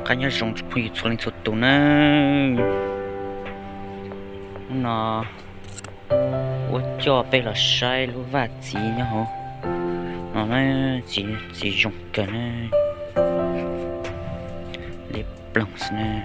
cái nhớ dùng quy số linh số tụ nè nó ủa cho bây là sai luôn và gì nhá hả nó nói chỉ dùng cái này để blanc nè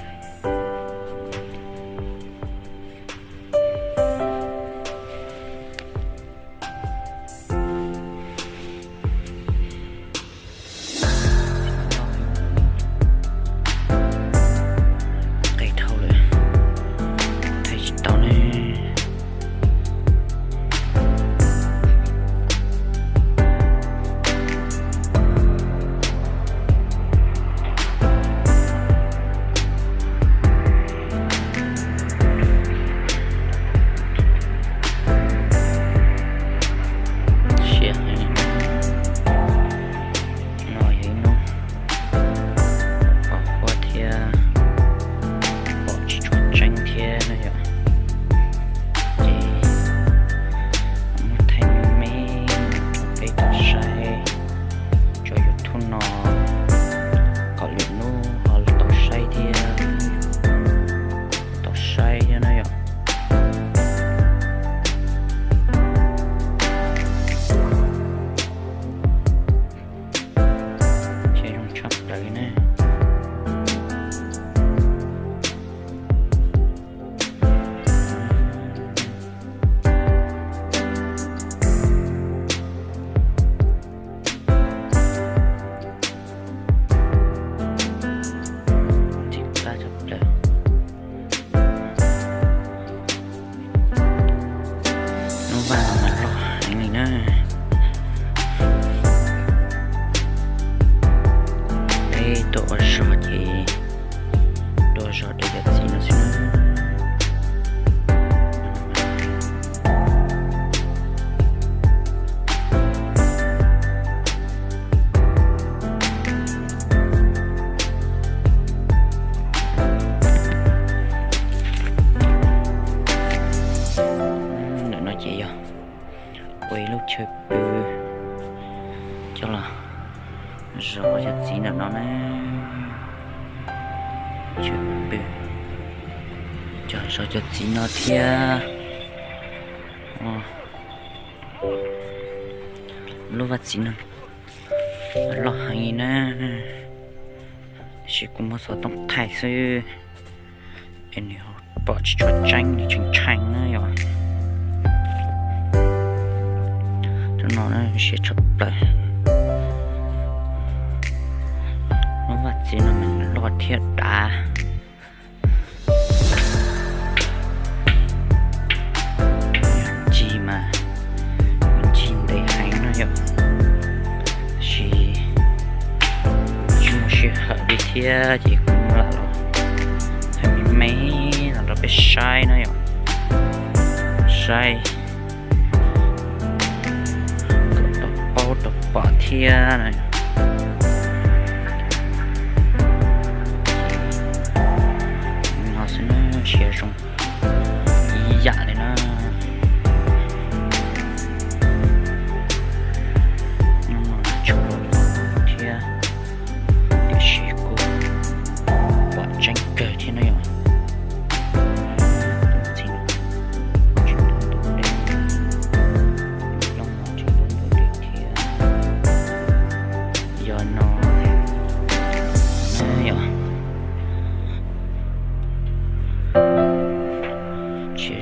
quay lúc chơi bự cho là rồi cho gì nào nó nè chơi bự cho rồi cho gì nó thia lúc vật gì nữa lo hàng nè chỉ cũng một số tông thải sư anh hiểu bỏ cho tranh thì tranh tranh nữa rồi nó sẽ chụp lại nó vật gì là mình lo thiệt đá chi mà mình chi đầy hành nó hiểu chỉ chúng sẽ hợp đi thiệt chỉ cũng là hay mình mấy là nó bị sai nó hiểu sai bỏ thia này nó sẽ chia xong ý dạ này nó chỗ thia để chỉ cô bỏ tranh cờ thì nó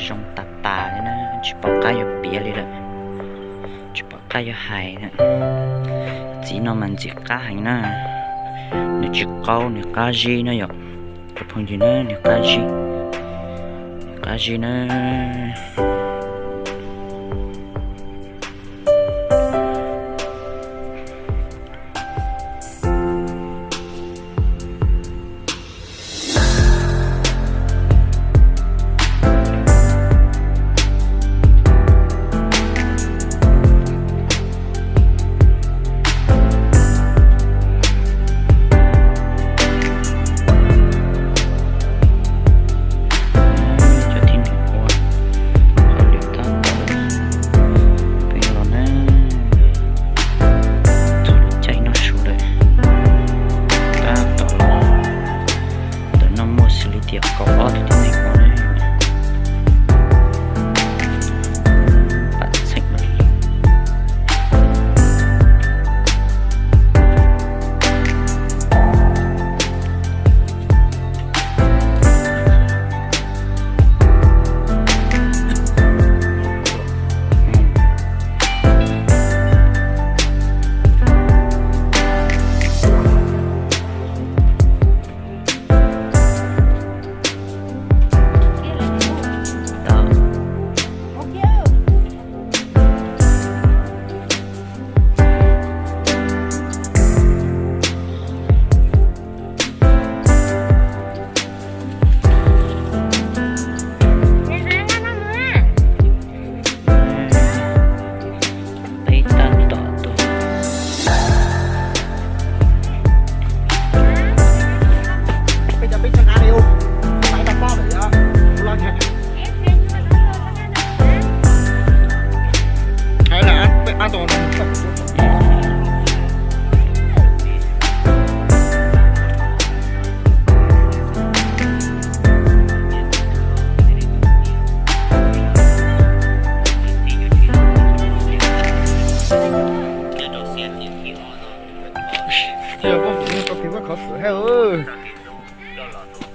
trong tà đấy nè, chỉ bỏ cái vào bìa đi rồi, chỉ bỏ cái vào hài nè, chỉ nó mình chỉ cá hành nè, nếu chỉ câu nếu cá gì nữa vậy, cái phần gì nữa nếu cá gì nữa.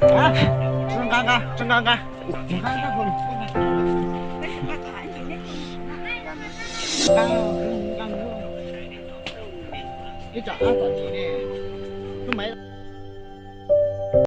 啊，真尴尬，真尴尬。你看那会儿，干了，干了，你咋找你呢？